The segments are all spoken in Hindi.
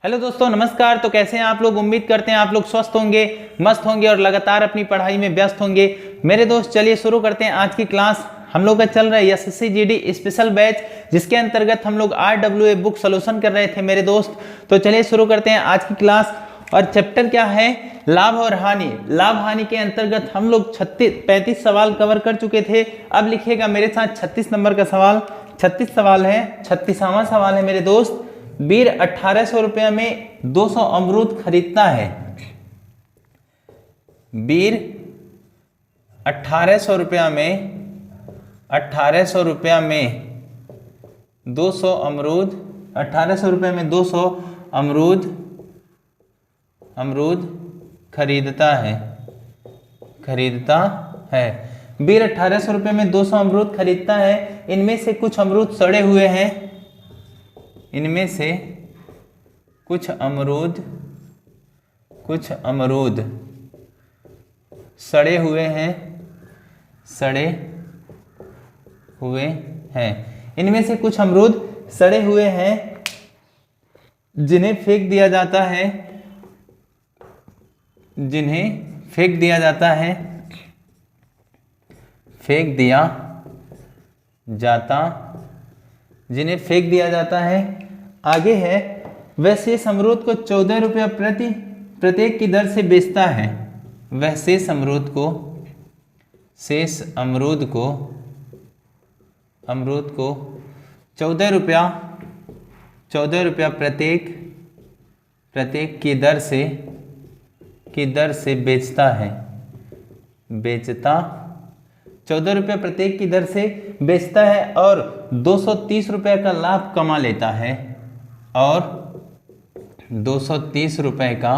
हेलो दोस्तों, नमस्कार। तो कैसे हैं आप लोग? उम्मीद करते हैं आप लोग स्वस्थ होंगे, मस्त होंगे और लगातार अपनी पढ़ाई में व्यस्त होंगे। मेरे दोस्त, चलिए शुरू करते हैं आज की क्लास। हम लोग का चल रहा है एसएससी जीडी स्पेशल बैच, जिसके अंतर्गत हम लोग RWA बुक सोल्यूशन कर रहे थे मेरे दोस्त। तो चलिए शुरू करते हैं आज की क्लास। और चैप्टर क्या है? लाभ और हानि। लाभ हानि के अंतर्गत हम लोग 35 सवाल कवर कर चुके थे। अब लिखिएगा मेरे साथ 36 नंबर का सवाल। 36 सवाल है, 36वां सवाल है मेरे दोस्त। वीर 1800 रुपये में 200 अमरूद खरीदता है। वीर 1800 रुपया में 200 अमरूद 1800 रुपये में 200 अमरूद खरीदता है। वीर 1800 रुपये में 200 अमरूद खरीदता है। इनमें से कुछ अमरूद सड़े हुए हैं। इनमें से कुछ अमरूद सड़े हुए हैं। इनमें से कुछ अमरूद सड़े हुए हैं, जिन्हें फेंक दिया जाता है। जिन्हें फेंक दिया जाता है। आगे है, वह शेष अमरूद को 14 रुपया प्रत्येक की दर से बेचता है। वह शेष अमरूद को 14 रुपया प्रत्येक की दर से बेचता है। 14 रुपये प्रत्येक की दर से बेचता है और 230 रुपये का लाभ कमा लेता है। और 230 रुपये का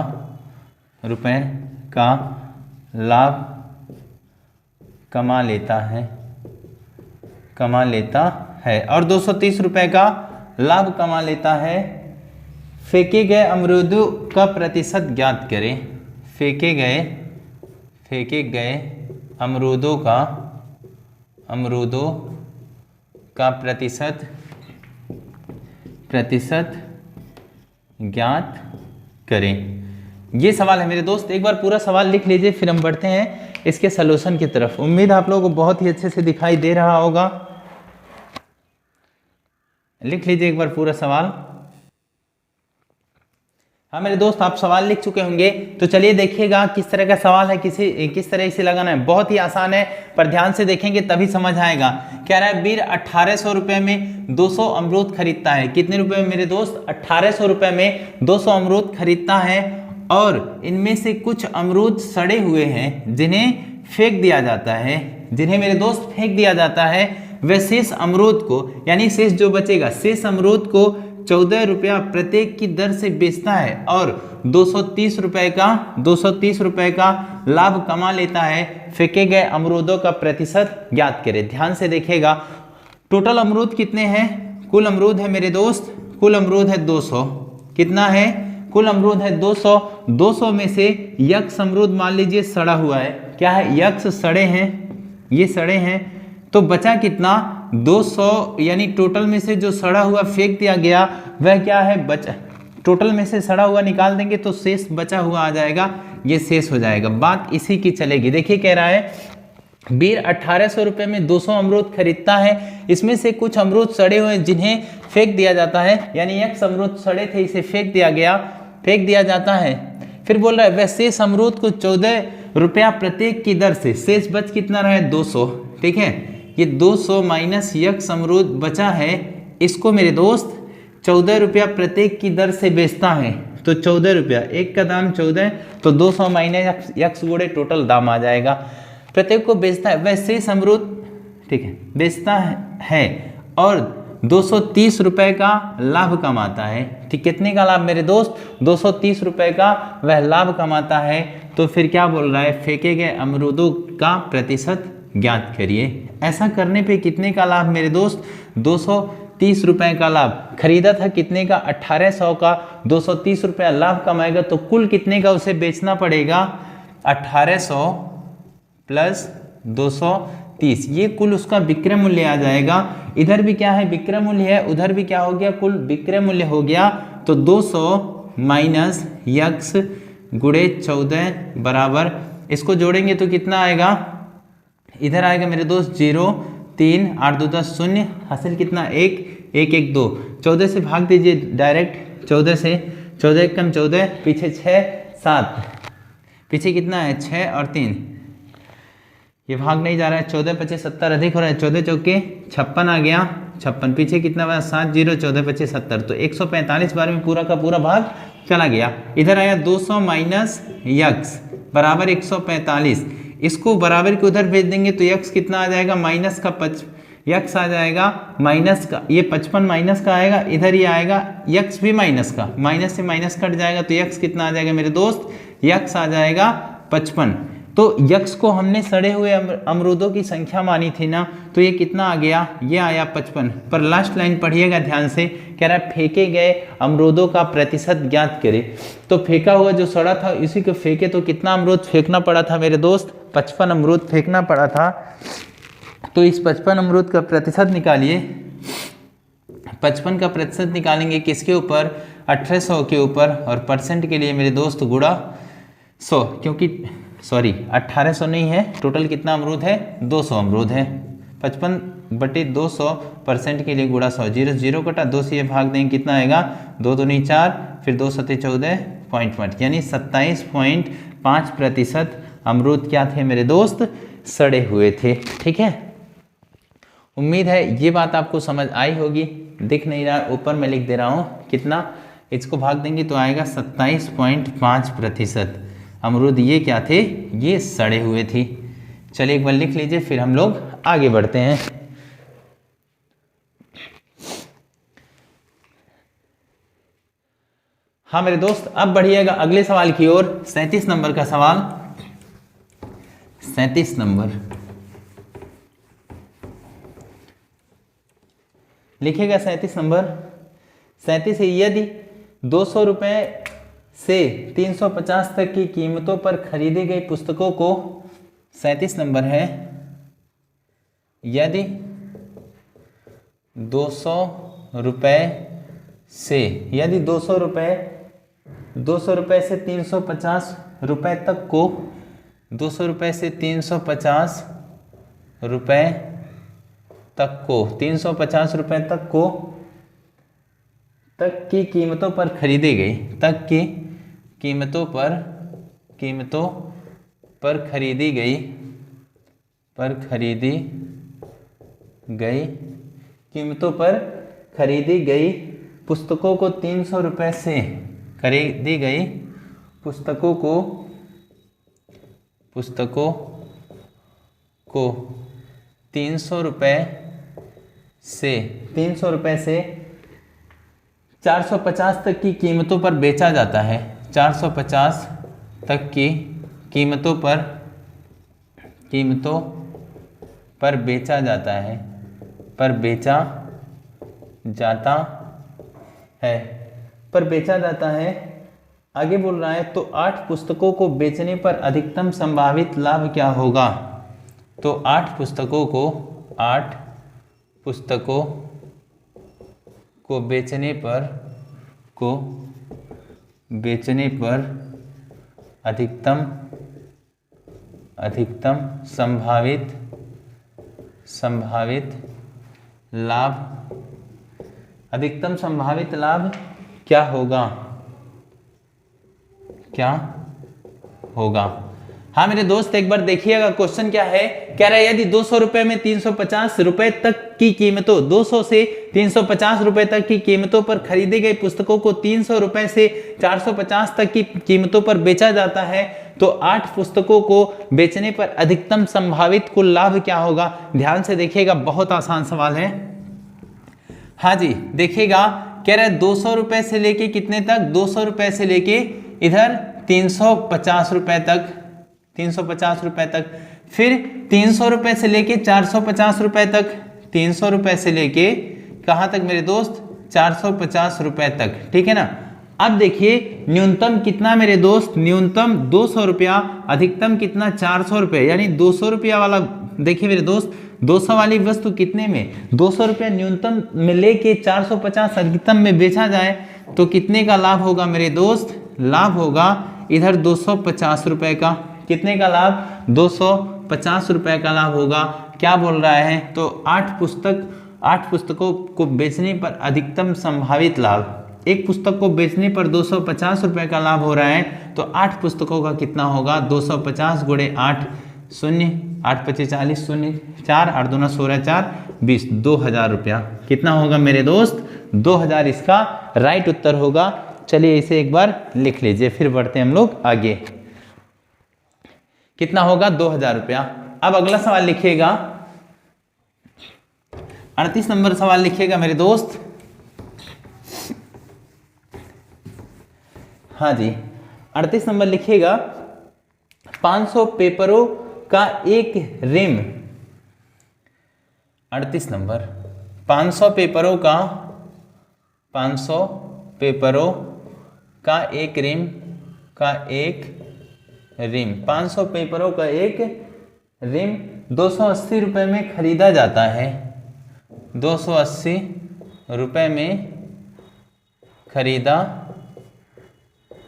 लाभ कमा लेता है और 230 रुपये का लाभ कमा लेता है। फेंके गए अमरूदों का प्रतिशत ज्ञात करें। फेंके गए अमरूदों का प्रतिशत ज्ञात करें। ये सवाल है मेरे दोस्त। एक बार पूरा सवाल लिख लीजिए, फिर हम बढ़ते हैं इसके सलूशन की तरफ। उम्मीद आप लोगों को बहुत ही अच्छे से दिखाई दे रहा होगा। लिख लीजिए एक बार पूरा सवाल। हाँ मेरे दोस्त, आप सवाल लिख चुके होंगे। तो चलिए देखिएगा किस तरह का सवाल है, किस तरह से लगाना है। बहुत ही आसान है, पर ध्यान से देखेंगे तभी समझ आएगा। कह रहा है वीर 1800 रुपये में 200 अमरूद खरीदता है। कितने रुपए में मेरे दोस्त? 1800 रुपये में 200 अमरूद खरीदता है और इनमें से कुछ अमरूद सड़े हुए हैं, जिन्हें फेंक दिया जाता है। जिन्हें मेरे दोस्त फेंक दिया जाता है। वह शेष अमरूद को, यानी शेष जो बचेगा, शेष अमरूद को 14 रुपया प्रत्येक की दर से बेचता है और 230 रुपये का लाभ कमा लेता है। फेंके गए अमरूदों का प्रतिशत ज्ञात करें। ध्यान से देखिएगा, टोटल अमरूद कितने हैं? कुल अमरूद है मेरे दोस्त, कुल अमरूद है 200। कितना है? कुल अमरूद है 200। 200 में से यक्ष अमरूद मान लीजिए सड़ा हुआ है। क्या है? यक्ष सड़े हैं, ये सड़े हैं। तो बचा कितना? 200, यानी टोटल में से जो सड़ा हुआ फेंक दिया गया वह क्या है? बचा। टोटल में से सड़ा हुआ निकाल देंगे तो शेष बचा हुआ आ जाएगा, ये शेष हो जाएगा। बात इसी की चलेगी। देखिए कह रहा है वीर 1800 रुपये में 200 अमरूद खरीदता है। इसमें से कुछ अमरूद सड़े हुए जिन्हें फेंक दिया जाता है, यानी एक अमरूद सड़े थे, इसे फेंक दिया जाता है। फिर बोल रहा है वह शेष अमरूद को 14 रुपया प्रत्येक की दर से, शेष बच कितना रहा है? 200। ठीक है, ये 200 माइनस यक्ष अमरूद बचा है, इसको मेरे दोस्त 14 रुपया प्रत्येक की दर से बेचता है। तो 14 रुपया, एक का दाम 14, तो 200 माइनस यक्ष गुणे टोटल दाम आ जाएगा। प्रत्येक को बेचता है, वह शेष अमरूद, ठीक है, बेचता है और 230 रुपये का लाभ कमाता है। ठीक, कितने का लाभ मेरे दोस्त? 230 रुपये का वह लाभ कमाता है। तो फिर क्या बोल रहा है? फेंके गए अमरूदों का प्रतिशत ज्ञात करिए। ऐसा करने पे कितने का लाभ मेरे दोस्त? 230 रुपये का लाभ। खरीदा था कितने का? 1800 का। 230 रुपया लाभ कमाएगा तो कुल कितने का उसे बेचना पड़ेगा? 1800 प्लस 230, ये कुल उसका विक्रय मूल्य आ जाएगा। इधर भी क्या है? विक्रय मूल्य है, उधर भी क्या हो गया? कुल विक्रय मूल्य हो गया। तो 200 माइनस यक्स गुणे 14 बराबर, इसको जोड़ेंगे तो कितना आएगा, इधर आएगा मेरे दोस्त 0 3 8 2 10 0, हासिल कितना 1 1 1 2, 14 से भाग दीजिए डायरेक्ट, 14 से 14 कम 14, पीछे 6 7, पीछे कितना है 6 और 3, ये भाग नहीं जा रहा है, 14 25 70 अधिक हो रहा है, 14 चौके 56 आ गया, 56 पीछे कितना बना 7 0 14 25 70, तो 145 बार में पूरा का पूरा भाग चला गया। इधर आया 200 माइनस यक्स बराबर 145, इसको बराबर के उधर भेज देंगे तो यक्स कितना आ जाएगा, माइनस का यक्स आ जाएगा माइनस का, ये 55 माइनस का आएगा, इधर ये आएगा यक्स भी माइनस का, माइनस से माइनस कट जाएगा तो यक्स कितना आ जाएगा मेरे दोस्त, यक्स आ जाएगा 55। तो यक्स को हमने सड़े हुए अमरूदों की संख्या मानी थी ना, तो ये कितना आ गया, ये आया 55। पर लास्ट लाइन पढ़िएगा ध्यान से, कह रहा है फेंके गए अमरूदों का प्रतिशत ज्ञात करें। तो फेंका हुआ जो सड़ा था इसी को फेंके तो कितना अमरूद फेंकना पड़ा था मेरे दोस्त, 55 अमरूद फेंकना पड़ा था। तो इस 55 अमरूद का प्रतिशत निकालिए, 55 का प्रतिशत निकालेंगे किसके ऊपर, 1800 के ऊपर, और परसेंट के लिए मेरे दोस्त गुणा 100, क्योंकि सॉरी 1800 नहीं है, टोटल कितना अमरूद है 200 अमरूद है, 55/200 परसेंट के लिए गुणा 100, 0 0 कटा, 2 से ये भाग देंगे कितना आएगा, 2 दूनी 4, फिर 2 7 14.5, यानी 27.5% अमरूद क्या थे मेरे दोस्त, सड़े हुए थे। ठीक है, उम्मीद है ये बात आपको समझ आई होगी। दिख नहीं रहा, ऊपर मैं लिख दे रहा हूँ कितना, इसको भाग देंगे तो आएगा 27.5% अमरूद ये क्या थे, ये सड़े हुए थे। चलिए एक बार लिख लीजिए, फिर हम लोग आगे बढ़ते हैं। हाँ मेरे दोस्त, अब बढ़िएगा अगले सवाल की ओर, 37 नंबर का सवाल, 37 नंबर लिखिएगा। 37 नंबर, 37 है, यदि 200 रुपये से 350 तक की कीमतों पर खरीदी गई पुस्तकों को, 37 नंबर है, यदि 200 रुपये से, यदि 200 रुपये से 350 रुपये तक को, 200 रुपये से 350 रुपये तक को, 350 रुपये तक को, तक की कीमतों पर खरीदी गई, तक की कीमतों पर खरीदी गई, कीमतों पर खरीदी गई पुस्तकों को 300 रुपये से, खरीदी गई पुस्तकों को 300 रुपये से 450 तक की कीमतों पर बेचा जाता है, 450 तक की कीमतों पर बेचा जाता है, पर बेचा जाता है। आगे बोल रहा है, तो 8 पुस्तकों को बेचने पर अधिकतम संभावित लाभ क्या होगा। तो 8 पुस्तकों को बेचने पर अधिकतम संभावित लाभ क्या होगा। हाँ मेरे दोस्त, एक बार देखिएगा क्वेश्चन क्या है, कह रहा है यदि 200 रुपये में 350 रुपये तक की कीमतों, 200 से 350 रुपये तक की कीमतों पर खरीदी गई पुस्तकों को 300 रुपये से 450 तक की कीमतों पर बेचा जाता है, तो 8 पुस्तकों को बेचने पर अधिकतम संभावित कुल लाभ क्या होगा। ध्यान से देखिएगा, बहुत आसान सवाल है। हाँ जी, देखिएगा, कह रहा है 200 रुपये से लेके कितने तक, 200 रुपये से लेके इधर 350 रुपये तक, 350 रुपये तक, फिर 300 रुपये से लेके 450 रुपये तक, 300 रुपये से लेके कहाँ तक मेरे दोस्त, 450 रुपये तक। ठीक है ना। अब देखिए न्यूनतम कितना मेरे दोस्त, न्यूनतम 200 रुपया, अधिकतम कितना 400 रुपये, यानी 200 रुपया वाला, देखिए मेरे दोस्त 200 वाली वस्तु कितने में, 200 रुपया न्यूनतम में लेके 450 अधिकतम में बेचा जाए तो कितने का लाभ होगा मेरे दोस्त? लाभ होगा इधर 250 रुपए का। कितने का लाभ? 250 रुपए का लाभ होगा। क्या बोल रहा है? तो 8 पुस्तकों को बेचने पर अधिकतम संभावित लाभ, एक पुस्तक को बेचने पर 250 रुपए का लाभ हो रहा है, तो 8 पुस्तकों का कितना होगा? 250 गुणे 8, 0, 8 पच्चीस 40, 0 4, 8 दूना 16, 4 20, 2000 रुपया। कितना होगा मेरे दोस्त? 2000 इसका राइट उत्तर होगा। चलिए इसे एक बार लिख लीजिए, फिर बढ़ते हैं हम लोग आगे। कितना होगा? 2000 रुपया। अब अगला सवाल लिखिएगा, 38 नंबर सवाल लिखिएगा मेरे दोस्त। हाँ जी, 38 नंबर लिखिएगा। 500 पेपरों का एक रिम, 38 नंबर, 500 पेपरों का, 500 पेपरों का एक रिम, 500 पेपरों का एक रिम 280 रुपये में खरीदा जाता है। 280 रुपये में खरीदा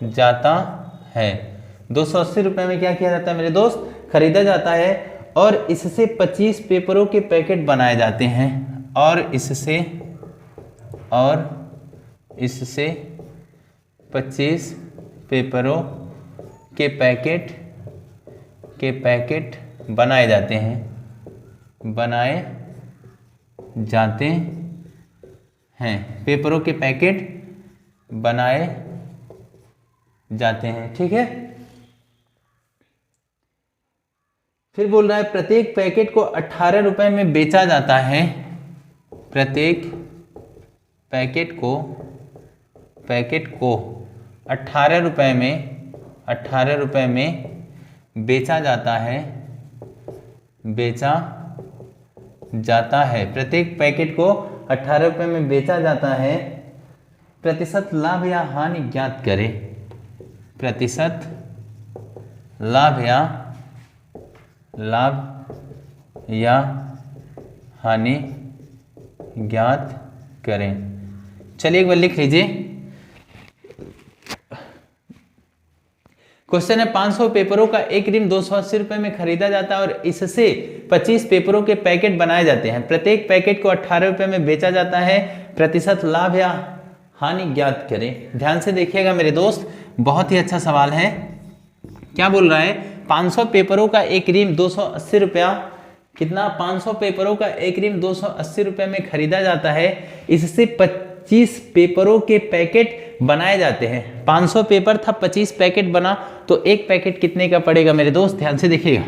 जाता है। 280 रुपये में क्या किया जाता है मेरे दोस्त? खरीदा जाता है। और इससे 25 पेपरों के पैकेट बनाए जाते हैं। और इससे 25 पेपरों के पैकेट बनाए जाते हैं, पेपरों के पैकेट बनाए जाते हैं। ठीक है, फिर बोल रहा है प्रत्येक पैकेट को 18 रुपए में बेचा जाता है। प्रत्येक पैकेट को 18 रुपए में बेचा जाता है। प्रत्येक पैकेट को 18 रुपए में बेचा जाता है। प्रतिशत लाभ या हानि ज्ञात करें। प्रतिशत लाभ या हानि ज्ञात करें। चलिए एक बार लिख लीजिए। क्वेश्चन है 500 पेपरों का एक रिम 280 रुपए में खरीदा जाता है और इससे 25 पेपरों के पैकेट बनाए जाते हैं। प्रत्येक पैकेट को 18 रुपए में बेचा जाता है। प्रतिशत लाभ या हानि ज्ञात करें। ध्यान से देखिएगा मेरे दोस्त, बहुत ही अच्छा सवाल है। क्या बोल रहा है? 500 पेपरों का एक रिम 280 रुपया, कितना? 500 पेपरों का एक रिम 280 रुपये में खरीदा जाता है। इससे 25 पेपरों के पैकेट बनाए जाते हैं। 500 पेपर था, 25 पैकेट बना, तो एक पैकेट कितने का पड़ेगा मेरे दोस्त? ध्यान से देखिएगा।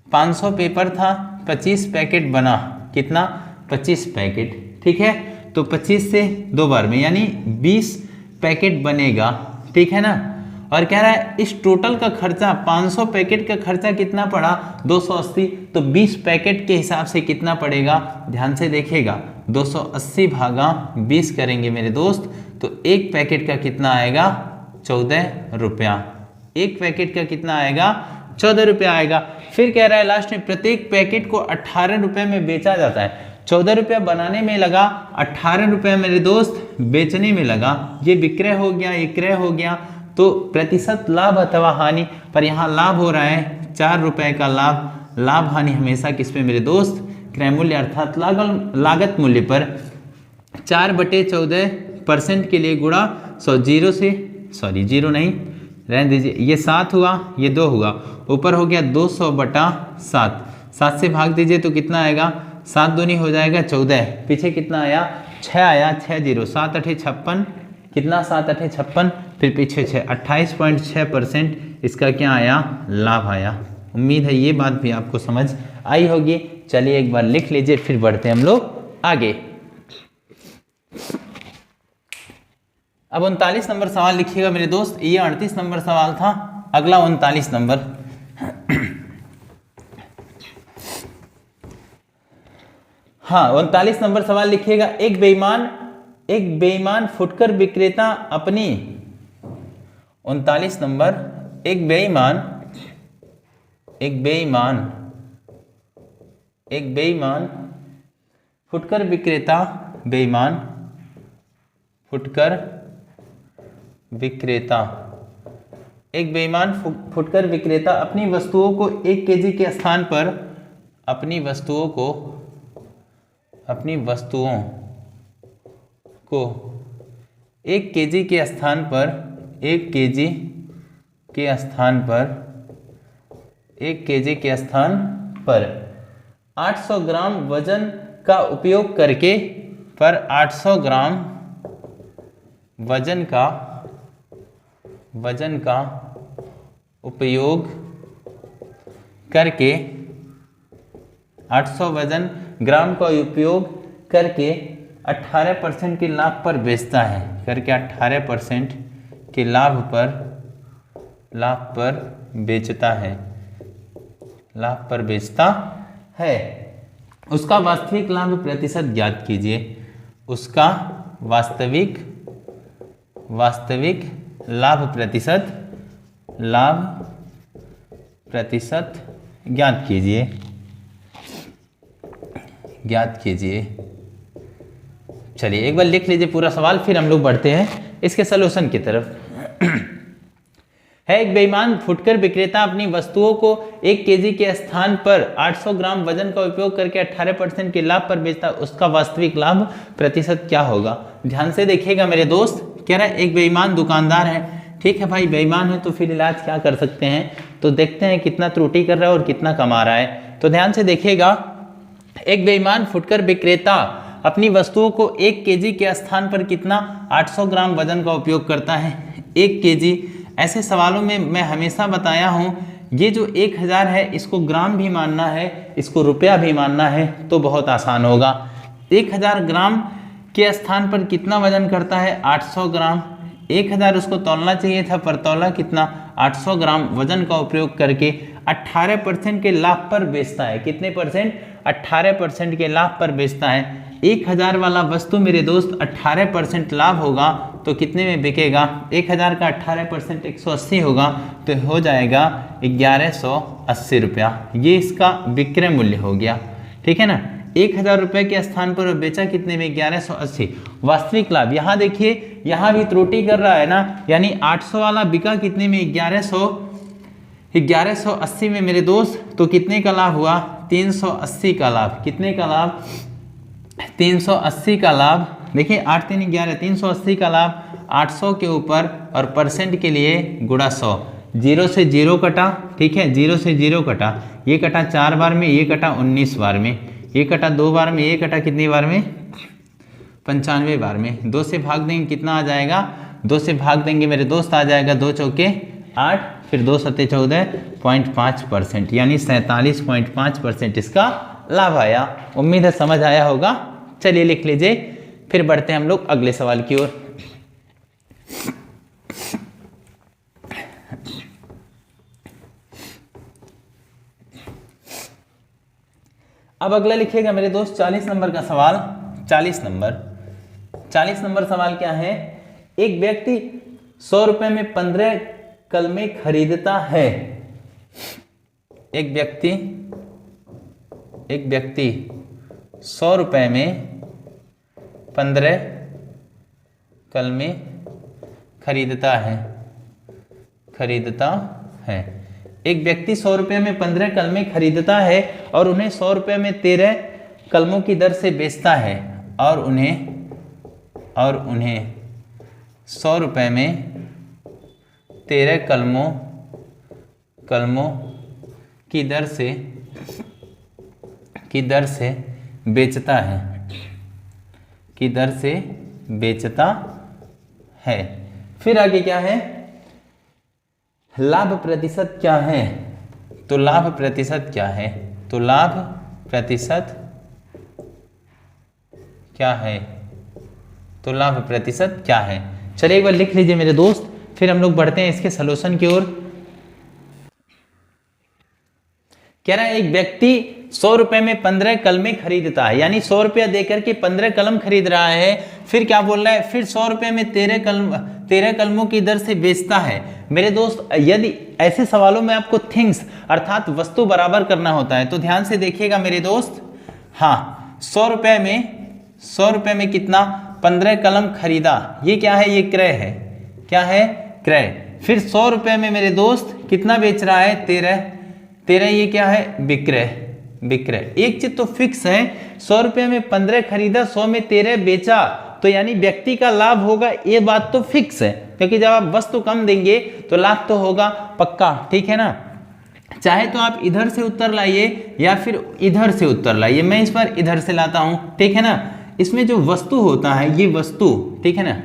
500 पेपर था, 25 पैकेट बना, कितना? 25 पैकेट। ठीक है, तो 25 से 2 बार में यानी 20 पैकेट बनेगा। ठीक है ना? और कह रहा है इस टोटल का खर्चा, 500 पैकेट का खर्चा कितना पड़ा? 280। तो 20 पैकेट के हिसाब से कितना पड़ेगा? ध्यान से देखिएगा, 280 भागा 20 करेंगे मेरे दोस्त, तो एक पैकेट का कितना आएगा? 14 रुपया। एक पैकेट का कितना आएगा? 14 रुपया आएगा। फिर कह रहा है लास्ट में प्रत्येक पैकेट को 18 रुपये में बेचा जाता है। 14 रुपया बनाने में लगा, 18 रुपये मेरे दोस्त बेचने में लगा। ये विक्रय हो गया, ये क्रय हो गया। तो प्रतिशत लाभ अथवा हानि, पर यहाँ लाभ हो रहा है 4 रुपए का लाभ। लाभ हानि हमेशा किस पे मेरे दोस्त? क्रय मूल्य अर्थात लागत मूल्य पर 4/14% के लिए गुणा 100। जीरो से, सॉरी जीरो नहीं, रहने दीजिए, ये 7 हुआ, ये 2 हुआ, ऊपर हो गया 200/7। 7 से भाग दीजिए तो कितना आएगा? 7 दूनी हो जाएगा 14, पीछे कितना आया? 6 आया, 6 जीरो, 7 8 56, कितना? 7 8 56, फिर पीछे 6, 28.6% इसका क्या आया? लाभ आया। उम्मीद है ये बात भी आपको समझ आई होगी। चलिए एक बार लिख लीजिए, फिर बढ़ते हैं हम लोग आगे। अब 39 नंबर सवाल लिखिएगा मेरे दोस्त। ये 38 नंबर सवाल था, अगला 39 नंबर। हाँ, 39 नंबर सवाल लिखिएगा। एक बेईमान फुटकर विक्रेता अपनी, 39 नंबर, एक बेईमान फुटकर विक्रेता, बेईमान फुटकर विक्रेता, एक बेईमान फुटकर विक्रेता अपनी वस्तुओं को 1 केजी के स्थान पर अपनी वस्तुओं को 1 केजी के स्थान पर 1 केजी के स्थान पर 800 ग्राम वजन का उपयोग करके 800 ग्राम वजन का उपयोग करके 800 वजन ग्राम का उपयोग करके 18% के लाभ पर बेचता है, करके 18% के लाभ पर बेचता है। उसका वास्तविक लाभ प्रतिशत ज्ञात कीजिए। उसका वास्तविक लाभ प्रतिशत ज्ञात कीजिए। चलिए एक बार लिख लीजिए पूरा सवाल, फिर हम लोग बढ़ते हैं इसके सलूशन की तरफ। है एक बेईमान फुटकर विक्रेता अपनी वस्तुओं को 1 केजी के स्थान पर 800 ग्राम वजन का उपयोग करके 18% के लाभ पर बेचता है। उसका वास्तविक लाभ प्रतिशत क्या होगा? ध्यान से देखिएगा मेरे दोस्त। कह रहा है एक बेईमान दुकानदार है, ठीक है भाई, बेईमान है तो फिर इलाज क्या कर सकते हैं, तो देखते हैं कितना त्रुटि कर रहा है और कितना कमा रहा है। तो ध्यान से देखिएगा, एक बेईमान फुटकर विक्रेता अपनी वस्तुओं को 1 केजी के स्थान पर कितना 800 ग्राम वजन का उपयोग करता है। 1 केजी, ऐसे सवालों में मैं हमेशा बताया हूँ, ये जो 1000 है इसको ग्राम भी मानना है, इसको रुपया भी मानना है, तो बहुत आसान होगा। 1000 ग्राम के स्थान पर कितना वजन करता है? 800 ग्राम। 1000 उसको तौलना चाहिए था, पर तौला कितना? 800 ग्राम वजन का उपयोग करके 18% के लाभ पर बेचता है। कितने परसेंट? 18% के लाभ पर बेचता है। 1000 वाला वस्तु मेरे दोस्त 18% लाभ होगा तो कितने में बिकेगा? 1000 का 18% 180 होगा, तो हो जाएगा 1180 रुपया। ये इसका विक्रय मूल्य हो गया, ठीक है ना। 1000 रुपये के स्थान पर बेचा कितने में? 1180। वास्तविक लाभ, यहाँ देखिए, यहाँ भी त्रुटि कर रहा है ना, यानी 800 वाला बिका कितने में? 1180 में मेरे दोस्त, तो कितने का लाभ हुआ? 380 का लाभ। कितने का लाभ? 380 का लाभ। देखिए 8 3 11, 380 का लाभ 800 के ऊपर, और परसेंट के लिए गुणा 100। 0 से 0 कटा, ठीक है, 0 से 0 कटा, ये कटा 4 बार में, ये कटा 19 बार में, ये कटा 2 बार में, ये कटा कितनी बार में? 95 बार में। 2 से भाग देंगे कितना आ जाएगा? 2 से भाग देंगे मेरे दोस्त, आ जाएगा 2 चौके 8, फिर 2 सत्ते 14.5%, यानी 47.5% इसका लाभ आया। उम्मीद है समझ आया होगा। चलिए लिख लीजिए, फिर बढ़ते हैं हम लोग अगले सवाल की ओर। अब अगला लिखिएगा मेरे दोस्त 40 नंबर का सवाल। 40 नंबर सवाल क्या है? एक व्यक्ति 100 रुपए में 15 कलमे खरीदता है। एक व्यक्ति 100 रुपए में 15 कलमे खरीदता है। एक व्यक्ति 100 रुपये में 15 कलमे खरीदता है और उन्हें 100 रुपये में 13 कलमों की दर से बेचता है, और उन्हें 100 रुपये में 13 कलमों की दर से बेचता है। फिर आगे क्या है? लाभ प्रतिशत क्या है? तो लाभ प्रतिशत क्या है? चलिए एक बार लिख लीजिए मेरे दोस्त, फिर हम लोग बढ़ते हैं इसके सलूशन की ओर। कह रहा है एक व्यक्ति 100 रुपए में 15 कलमे खरीदता है, यानी 100 रुपया देकर के 15 कलम खरीद रहा है। फिर क्या बोल रहा है? फिर 100 रुपये में 13 कलमों की दर से बेचता है। मेरे दोस्त, यदि ऐसे सवालों में आपको थिंग्स अर्थात वस्तु बराबर करना होता है, तो ध्यान से देखिएगा मेरे दोस्त। हाँ, 100 रुपये में कितना 15 कलम खरीदा, ये क्या है, ये क्रय है, क्या है, क्रय। फिर 100 रुपए में मेरे दोस्त कितना बेच रहा है, 13, ये क्या है, विक्रय। एक चीज तो फिक्स है, 100 रुपए में 15 खरीदा, 100 में 13 बेचा, तो यानी व्यक्ति का लाभ होगा, ये बात तो फिक्स है, क्योंकि जब आप वस्तु कम देंगे तो लाभ तो होगा पक्का, ठीक है ना। चाहे तो आप इधर से उत्तर लाइए या फिर इधर से उत्तर लाइए, मैं इस बार इधर से लाता हूं, ठीक है ना। इसमें जो वस्तु होता है, ये वस्तु, ठीक है ना,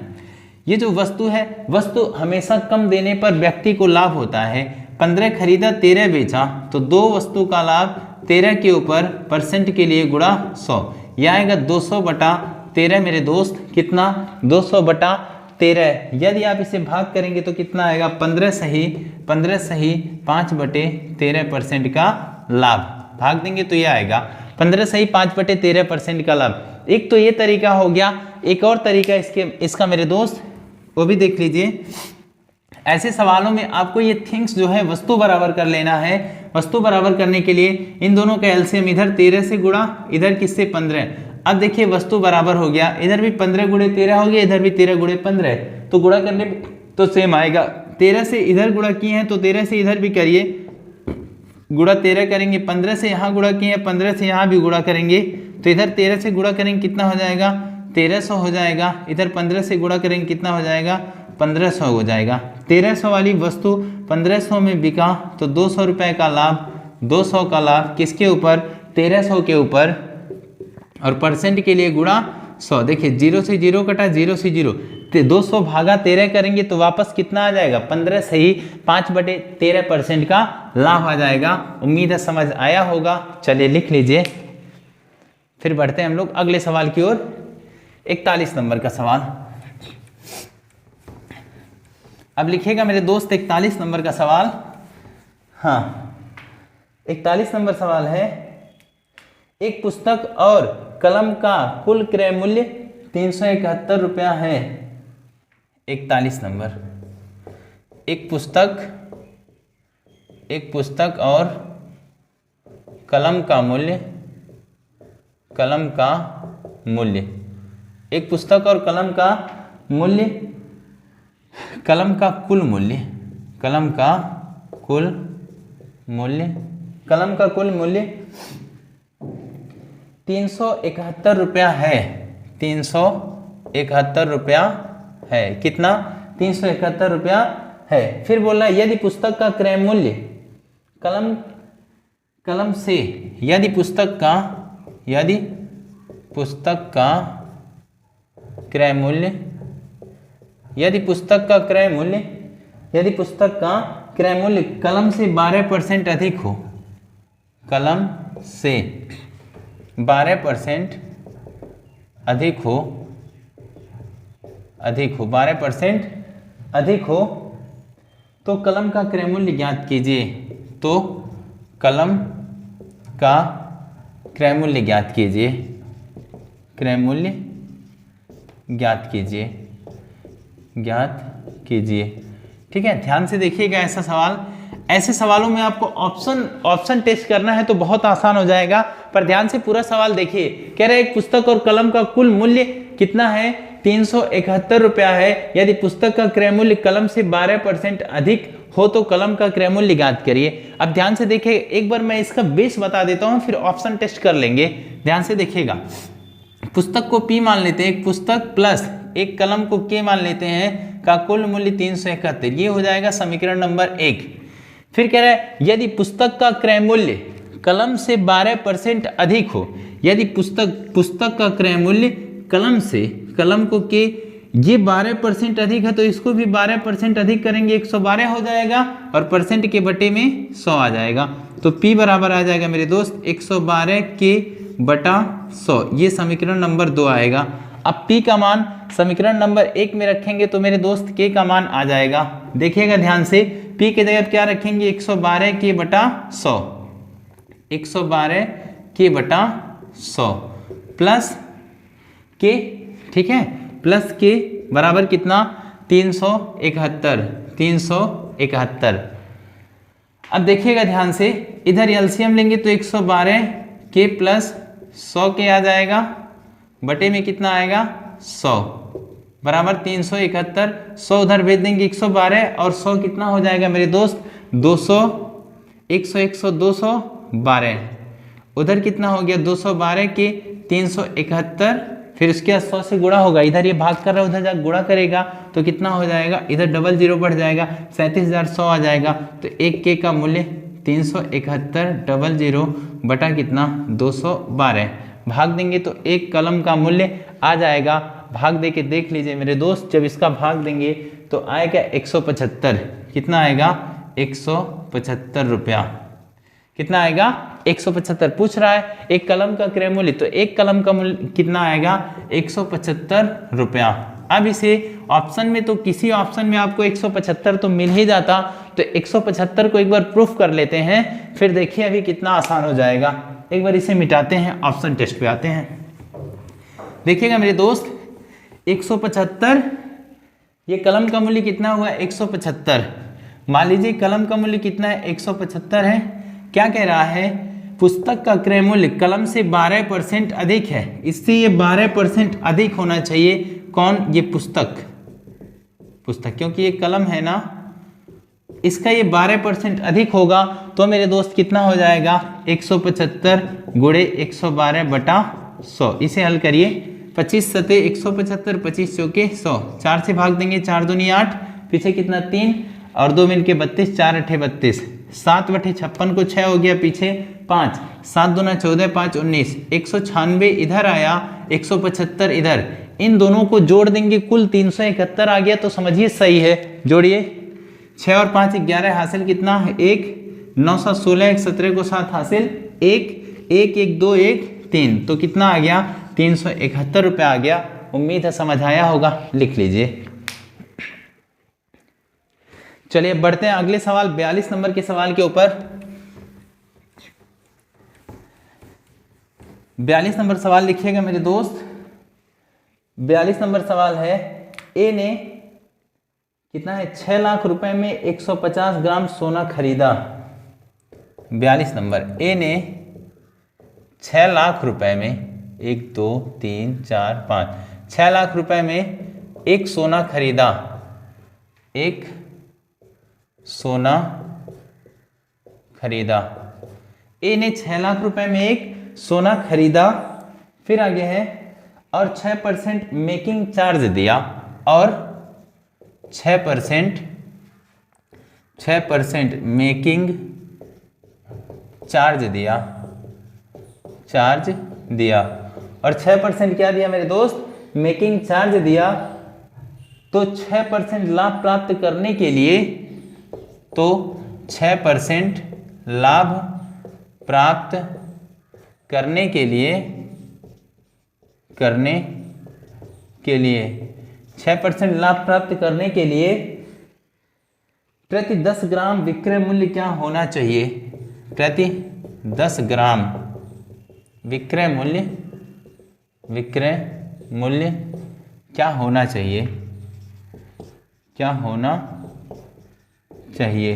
ये जो वस्तु है, वस्तु हमेशा कम देने पर व्यक्ति को लाभ होता है। 15 खरीदा, 13 बेचा, तो 2 वस्तु का लाभ 13 के ऊपर परसेंट के लिए गुणा 100, यह आएगा 200/13 मेरे दोस्त, कितना, 200/13। यदि आप इसे भाग करेंगे तो कितना आएगा, 15 सही 5/13% का लाभ, भाग देंगे तो ये आएगा 15 सही 5/13% का लाभ। एक तो ये तरीका हो गया, एक और तरीका इसका मेरे दोस्त, वो भी देख लीजिए। ऐसे सवालों में आपको ये थिंग्स जो है वस्तु बराबर कर लेना है। वस्तु बराबर करने के लिए इन दोनों का एलसीएम इधर 13 से गुणा, इधर किससे, 15। अब देखिए वस्तु बराबर हो गया, इधर भी 15 गुणे 13 हो गया, इधर भी 13 गुणे 15, तो गुणा करने तो सेम आएगा। 13 से इधर गुणा किए हैं तो 13 से इधर भी करिए, गुणा 13 करेंगे, 15 से यहाँ गुणा किए हैं, 15 से यहाँ भी गुणा करेंगे, तो इधर 13 से गुणा करेंगे कितना हो जाएगा, 1300 हो जाएगा। इधर 15 से गुणा करेंगे कितना हो जाएगा, 1500 हो जाएगा। 1300 वाली वस्तु 1500 में बिका, तो 200 रुपये का लाभ, 200 का लाभ किसके ऊपर, 1300 के ऊपर, और परसेंट के लिए गुणा 100। देखिए 0 से 0 कटा, 0 से 0, 200 भागा 13 करेंगे तो वापस कितना आ जाएगा, 15 सही 5/13% का लाभ आ जाएगा। उम्मीद है समझ आया होगा। चलिए लिख लीजिए, फिर बढ़ते हैं हम लोग अगले सवाल की ओर। 41 नंबर का सवाल, अब लिखिएगा मेरे दोस्त 41 नंबर का सवाल। हाँ, 41 नंबर सवाल है, एक पुस्तक और कलम का कुल क्रय मूल्य 371 रुपया है। 41 नंबर, एक पुस्तक और कलम का मूल्य, एक पुस्तक और कलम का मूल्य, कलम का कुल मूल्य 371 रुपया है। 371 रुपया है, कितना, 371 रुपया है। फिर बोल रहा है यदि पुस्तक का क्रय मूल्य कलम से, यदि पुस्तक का क्रय मूल्य कलम से 12% अधिक हो, कलम से 12% अधिक हो 12% अधिक हो, तो कलम का क्रय मूल्य ज्ञात कीजिए। तो कलम का क्रय मूल्य ज्ञात कीजिए। ठीक है, ध्यान से देखिएगा ऐसा सवाल। ऐसे सवालों में आपको ऑप्शन टेस्ट करना है तो बहुत आसान हो जाएगा, पर ध्यान से पूरा सवाल देखिए। कह रहे एक पुस्तक और कलम का कुल मूल्य कितना है, 371 रुपया है। यदि पुस्तक का क्रय मूल्य कलम से 12% अधिक हो तो कलम का क्रय मूल्य ज्ञात करिए। अब ध्यान से देखिए, एक बार मैं इसका बेस बता देता हूं, फिर ऑप्शन टेस्ट कर लेंगे। ध्यान से देखिएगा, पुस्तक को P मान लेते हैं, एक पुस्तक प्लस एक कलम को K मान लेते हैं, का कुल मूल्य 371, ये हो जाएगा समीकरण नंबर 1। फिर कह रहा है यदि पुस्तक का क्रय मूल्य कलम से 12% अधिक हो, यदि पुस्तक का क्रय मूल्य कलम को K ये 12% अधिक है तो इसको भी 12% अधिक करेंगे, 112 हो जाएगा, और परसेंट के बटे में 100 आ जाएगा। तो P बराबर आ जाएगा मेरे दोस्त 112 के बटा 100, ये समीकरण नंबर 2 आएगा। अब P का मान समीकरण नंबर 1 में रखेंगे तो मेरे दोस्त K का मान आ जाएगा। देखिएगा ध्यान से, P के जगह क्या रखेंगे, 112 के बटा 100, 112 के बटा 100 प्लस K, ठीक है, प्लस K बराबर कितना, 371। अब देखिएगा ध्यान से, इधर एलसीएम लेंगे तो 112 के प्लस 100 के आ जाएगा, बटे में कितना आएगा, 100 बराबर 371। 100 उधर भेज देंगे 112 और 100 कितना हो जाएगा मेरे दोस्त 200। 100 100 212 उधर कितना हो गया 212 के 371, फिर उसके बाद 100 से गुणा होगा, इधर ये भाग कर रहा है उधर जा गुणा करेगा तो कितना हो जाएगा, इधर डबल जीरो बढ़ जाएगा 37,100 आ जाएगा। तो एक के का मूल्य 371 डबल जीरो बटा कितना 212 भाग देंगे तो एक कलम का मूल्य आ जाएगा। भाग दे के देख लीजिए मेरे दोस्त, जब इसका भाग देंगे तो आएगा 175। कितना आएगा 175 रुपया। कितना आएगा 175 पूछ रहा है एक कलम का क्रय मूल्य, तो एक कलम का मूल्य कितना आएगा 175 रुपया। अब इसे ऑप्शन में तो किसी ऑप्शन में आपको 175 तो मिल ही जाता, तो 175 को एक बार प्रूफ कर लेते हैं, फिर देखिए अभी कितना आसान हो जाएगा। एक बार इसे मिटाते हैं, ऑप्शन टेस्ट पे आते हैं। देखिएगा मेरे दोस्त 175 ये कलम का मूल्य कितना हुआ 175। मान लीजिए कलम का मूल्य कितना है 175 है। क्या कह रहा है पुस्तक का क्रय मूल्य कलम से 12% अधिक है, इससे ये 12% अधिक होना चाहिए। कौन, ये पुस्तक क्योंकि ये कलम है ना, इसका ये 12% अधिक होगा तो मेरे दोस्त कितना हो जाएगा 175 गुणे 112 बटा 100। इसे हल करिए 25 सते 175 25 चौके 100, 4 से भाग देंगे 4 दूनी 8, पीछे कितना 3 और 2 मिलके 32, 4 अठे 32, 7 बटे 56 को 6 हो गया, पीछे 5, 7 दूना 14 5 19, 196 इधर आया 175 इधर, इन दोनों को जोड़ देंगे कुल 371 आ गया, तो समझिए सही है। जोड़िए 6 और 5 11 हासिल कितना 1, 9 7 16 1 17 को 7 हासिल 1 1 1 2 1 3, तो कितना आ गया 371 रुपया आ गया। उम्मीद है समझ आया होगा, लिख लीजिए। चलिए बढ़ते हैं अगले सवाल 42 नंबर के सवाल के ऊपर। 42 नंबर सवाल लिखिएगा मेरे दोस्त। 42 नंबर सवाल है, ए ने कितना है 6 लाख रुपए में 150 ग्राम सोना खरीदा। 42 नंबर, ए ने 6 लाख रुपए में 1 2 3 4 5 6 लाख रुपए में एक सोना खरीदा, एक सोना खरीदा। ए ने 6 लाख रुपए में एक सोना खरीदा, फिर आगे है और 6% मेकिंग चार्ज दिया, और 6% मेकिंग चार्ज दिया और 6% क्या दिया मेरे दोस्त, मेकिंग चार्ज दिया। तो 6% लाभ प्राप्त करने के लिए, तो 6% लाभ प्राप्त करने के लिए 6% लाभ प्राप्त करने के लिए प्रति 10 ग्राम विक्रय मूल्य क्या होना चाहिए। प्रति 10 ग्राम विक्रय मूल्य क्या होना चाहिए,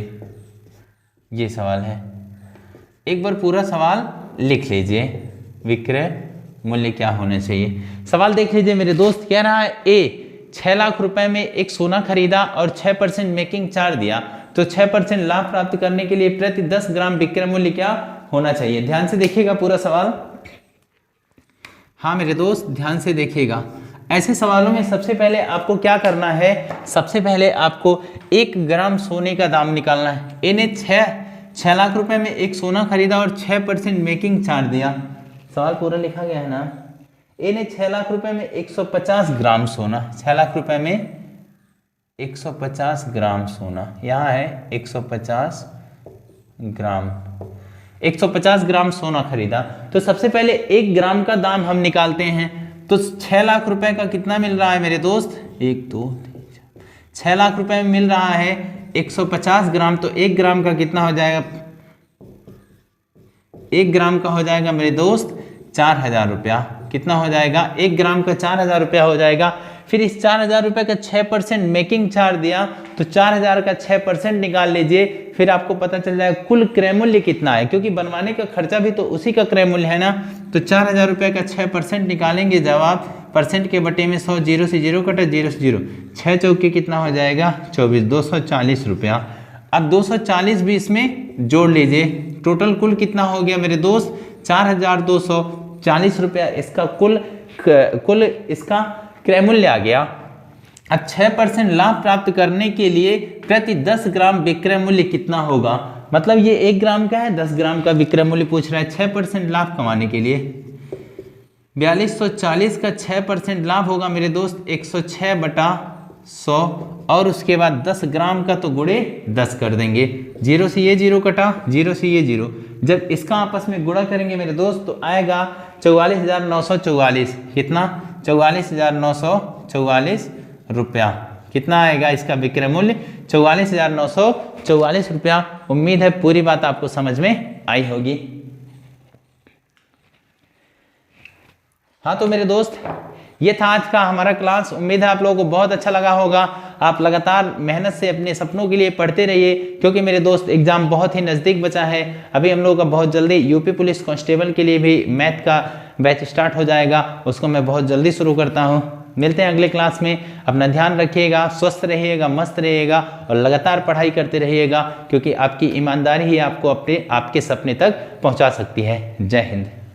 ये सवाल है। एक बार पूरा सवाल लिख लीजिए, विक्रय मूल्य क्या होना चाहिए। सवाल देख लीजिए मेरे दोस्त, कह रहा है ए 6 लाख रुपए में एक सोना खरीदा और 6% मेकिंग चार्ज दिया, तो 6% लाभ प्राप्त करने के लिए प्रति 10 ग्राम विक्रय मूल्य क्या होना चाहिए। ध्यान से देखिएगा पूरा सवाल। हाँ मेरे दोस्त ध्यान से देखिएगा। ऐसे सवालों में सबसे पहले आपको क्या करना है, सबसे पहले आपको 1 ग्राम सोने का दाम निकालना है। ए ने 6 लाख रुपए में एक सोना खरीदा और 6% मेकिंग चार्ज दिया। सवाल पूरा लिखा गया है ना। ए ने 6 लाख रुपए में 150 ग्राम सोना, 6 लाख रुपए में 150 ग्राम सोना, यहाँ है 150 ग्राम सोना खरीदा। तो सबसे पहले 1 ग्राम का दाम हम निकालते हैं। तो 6 लाख रुपए का कितना मिल रहा है मेरे दोस्त, 1 2 3 4 6 लाख रुपए में मिल रहा है 150 ग्राम, तो 1 ग्राम का कितना हो जाएगा, 1 ग्राम का हो जाएगा मेरे दोस्त 4000 रुपया। कितना हो जाएगा, 1 ग्राम का 4000 रुपया हो जाएगा। फिर इस 4000 रुपये का 6% मेकिंग चार्ज दिया, तो 4000 का 6% निकाल लीजिए, फिर आपको पता चल जाएगा कुल क्रय मूल्य कितना है, क्योंकि बनवाने का खर्चा भी तो उसी का क्रय मूल्य है ना। तो 4000 रुपये का 6% निकालेंगे, जवाब परसेंट के बटे में 100, 0 से 0 कटा, 0 से 0, 6 चौके कितना हो जाएगा 24, 240 रुपया। अब 240 भी इसमें जोड़ लीजिए, टोटल कुल कितना हो गया मेरे दोस्त 4240 रुपया इसका कुल इसका क्रय मूल्य आ गया। अब 6% लाभ प्राप्त करने के लिए प्रति 10 ग्राम विक्रय मूल्य कितना होगा, मतलब ये 1 ग्राम का है, 10 ग्राम का विक्रय मूल्य पूछ रहा है 6% लाभ कमाने के लिए। 4240 का 6% लाभ होगा मेरे दोस्त 106/100, और उसके बाद 10 ग्राम का तो गुणे 10 कर देंगे, 0 से ये 0 कटा, 0 से ये 0, जब इसका आपस में गुणा करेंगे मेरे दोस्त तो आएगा 44,944, कितना 44,944 रुपया, कितना आएगा इसका विक्रय मूल्य 44,944 रुपया। उम्मीद है पूरी बात आपको समझ में आई होगी। हाँ तो मेरे दोस्त ये था आज का हमारा क्लास, उम्मीद है आप लोगों को बहुत अच्छा लगा होगा। आप लगातार मेहनत से अपने सपनों के लिए पढ़ते रहिए, क्योंकि मेरे दोस्त एग्जाम बहुत ही नज़दीक बचा है। अभी हम लोगों का बहुत जल्दी यूपी पुलिस कांस्टेबल के लिए भी मैथ का बैच स्टार्ट हो जाएगा, उसको मैं बहुत जल्दी शुरू करता हूँ। मिलते हैं अगले क्लास में, अपना ध्यान रखिएगा, स्वस्थ रहिएगा, मस्त रहिएगा और लगातार पढ़ाई करते रहिएगा, क्योंकि आपकी ईमानदारी ही आपको आपके सपने तक पहुँचा सकती है। जय हिंद।